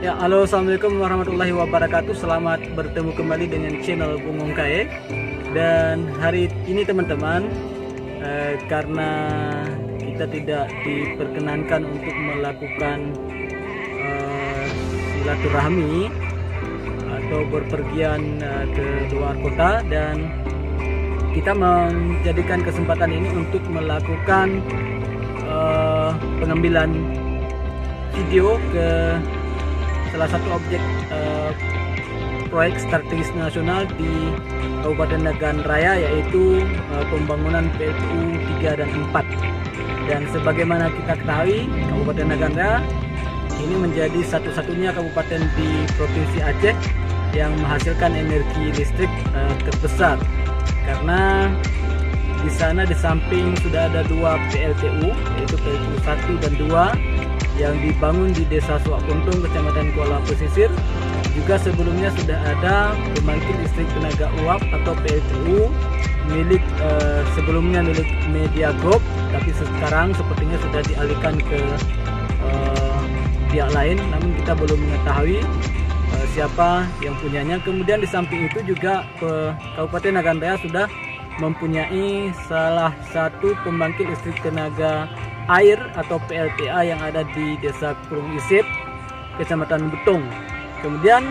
Ya, halo, assalamualaikum warahmatullahi wabarakatuh. Selamat bertemu kembali dengan channel Bung Ongkae. Dan hari ini teman-teman, karena kita tidak diperkenankan untuk melakukan silaturahmi atau berpergian ke luar kota, dan kita menjadikan kesempatan ini untuk melakukan pengambilan video ke salah satu objek proyek strategis nasional di Kabupaten Nagan Raya, yaitu pembangunan PLTU 3 dan 4. Dan sebagaimana kita ketahui, Kabupaten Nagan Raya ini menjadi satu-satunya kabupaten di Provinsi Aceh yang menghasilkan energi listrik terbesar, karena di sana di samping sudah ada 2 PLTU, yaitu PLTU 1 dan 2 yang dibangun di Desa Suak Puntung, Kecamatan Kuala Pesisir. Juga sebelumnya sudah ada pembangkit listrik tenaga uap atau PLTU milik sebelumnya milik Media Group, tapi sekarang sepertinya sudah dialihkan ke pihak lain, namun kita belum mengetahui siapa yang punyanya. Kemudian di samping itu juga Kabupaten Nagan Raya sudah mempunyai salah satu pembangkit listrik tenaga air atau PLTA yang ada di Desa Kurung Isip, Kecamatan Betung. Kemudian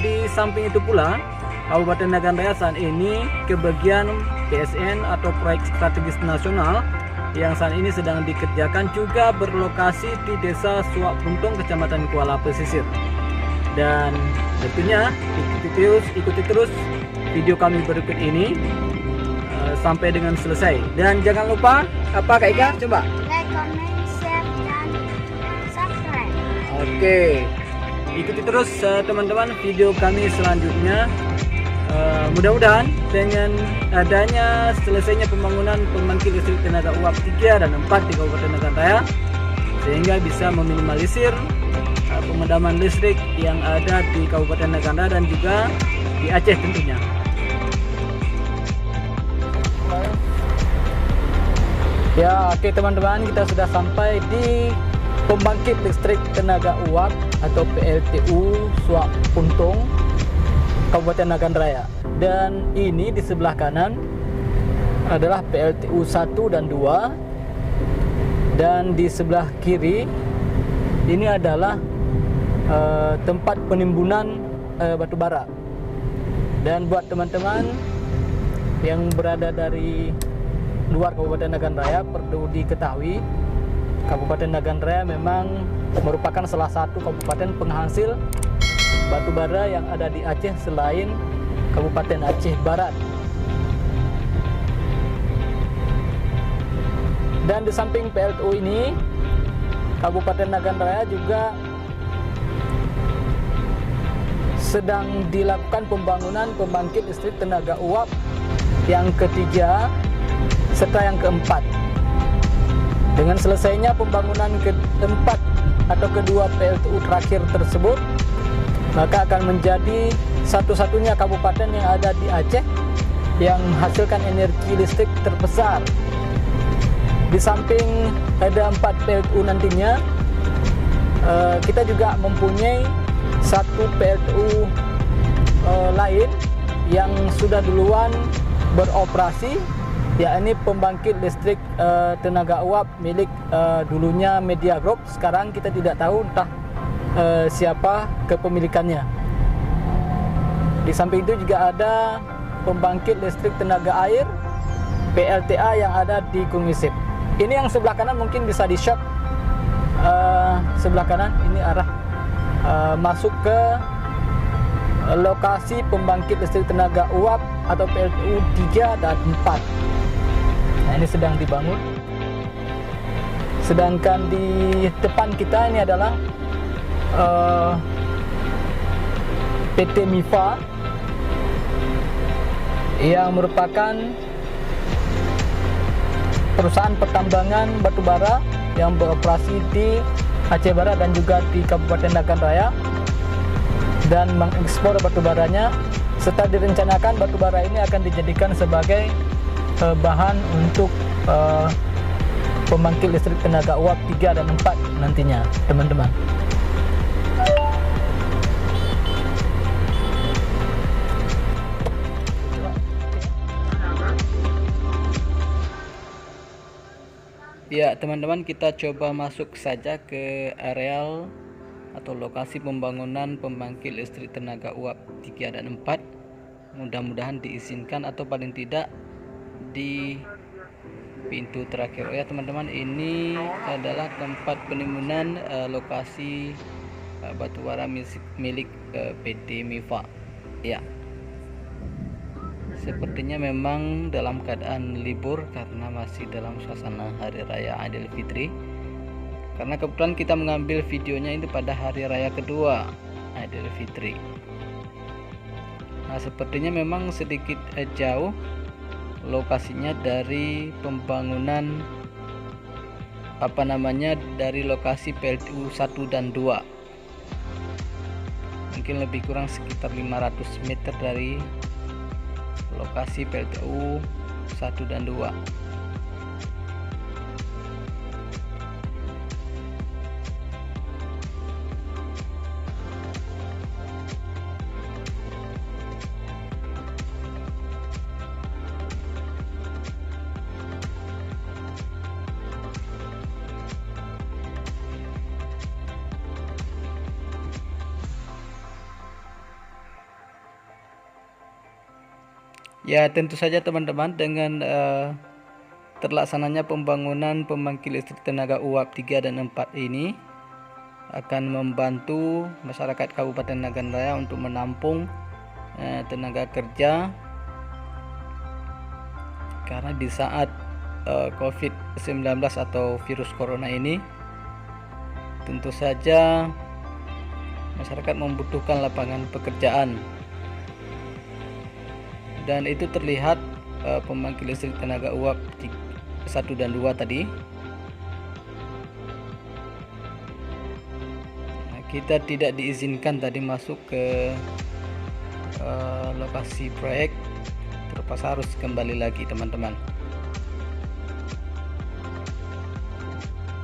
di samping itu pula Kabupaten Nagan Raya saat ini kebagian PSN atau proyek strategis nasional yang saat ini sedang dikerjakan juga berlokasi di Desa Suak Puntung, Kecamatan Kuala Pesisir. Dan tentunya ikuti terus video kami berikut ini sampai dengan selesai. Dan jangan lupa apa Kak Ika? Coba like, comment, share, dan subscribe. Oke, ikuti terus teman-teman video kami selanjutnya. Mudah-mudahan dengan adanya selesainya pembangunan pembangkit listrik tenaga uap 3 dan 4 di Kabupaten Nagan Raya, sehingga bisa meminimalisir pemadaman listrik yang ada di Kabupaten Nagan Raya dan juga di Aceh tentunya. Ya, oke teman-teman, kita sudah sampai di pembangkit listrik tenaga uap atau PLTU Suak Puntung, Kabupaten Nagan Raya. Dan ini di sebelah kanan adalah PLTU 1 dan 2, dan di sebelah kiri ini adalah tempat penimbunan batu bara. Dan buat teman-teman yang berada dari luar Kabupaten Nagan Raya, perlu diketahui Kabupaten Nagan Raya memang merupakan salah satu kabupaten penghasil batu bara yang ada di Aceh selain Kabupaten Aceh Barat. Dan di samping PLTU ini, Kabupaten Nagan Raya juga sedang dilakukan pembangunan pembangkit listrik tenaga uap yang ketiga serta yang keempat. Dengan selesainya pembangunan keempat atau kedua PLTU terakhir tersebut, maka akan menjadi satu-satunya kabupaten yang ada di Aceh yang menghasilkan energi listrik terbesar. Di samping ada 4 PLTU nantinya, kita juga mempunyai satu PLTU lain yang sudah duluan beroperasi, yakni pembangkit listrik tenaga uap milik dulunya Media Group. Sekarang kita tidak tahu entah siapa kepemilikannya. Di samping itu juga ada pembangkit listrik tenaga air PLTA yang ada di Kungisip. Ini yang sebelah kanan mungkin bisa di shot. Sebelah kanan ini arah masuk ke lokasi pembangkit listrik tenaga uap atau PLTU 3 dan 4. Nah, ini sedang dibangun. Sedangkan di depan kita ini adalah PT MIFA yang merupakan perusahaan pertambangan batubara yang beroperasi di Aceh Barat dan juga di Kabupaten Nagan Raya, dan mengekspor batubaranya, serta direncanakan batubara ini akan dijadikan sebagai bahan untuk pembangkit listrik tenaga uap 3 dan 4 nantinya, teman-teman. Ya teman-teman, kita coba masuk saja ke areal atau lokasi pembangunan pembangkit listrik tenaga uap 3 dan 4. Mudah-mudahan diizinkan atau paling tidak di pintu terakhir. Ya teman-teman, ini adalah tempat penimbunan lokasi batubara milik PT Mifa. Ya, sepertinya memang dalam keadaan libur karena masih dalam suasana hari raya Idul Fitri. Karena kebetulan kita mengambil videonya itu pada hari raya kedua Idul Fitri. Nah, sepertinya memang sedikit jauh lokasinya dari pembangunan dari lokasi PLTU 1 dan 2. Mungkin lebih kurang sekitar 500 meter dari lokasi PLTU 1 dan 2. Ya, tentu saja teman-teman, dengan terlaksananya pembangunan pembangkit listrik tenaga uap 3 dan 4 ini akan membantu masyarakat Kabupaten Nagan Raya untuk menampung tenaga kerja, karena di saat COVID-19 atau virus corona ini tentu saja masyarakat membutuhkan lapangan pekerjaan. Dan itu terlihat pembangkit listrik tenaga uap 1 dan 2 tadi. Nah, kita tidak diizinkan tadi masuk ke lokasi proyek, terpaksa harus kembali lagi teman-teman.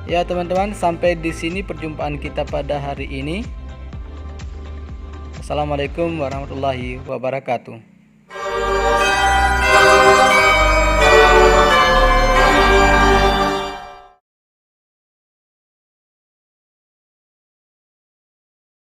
Ya teman-teman, sampai di sini perjumpaan kita pada hari ini. Assalamualaikum warahmatullahi wabarakatuh.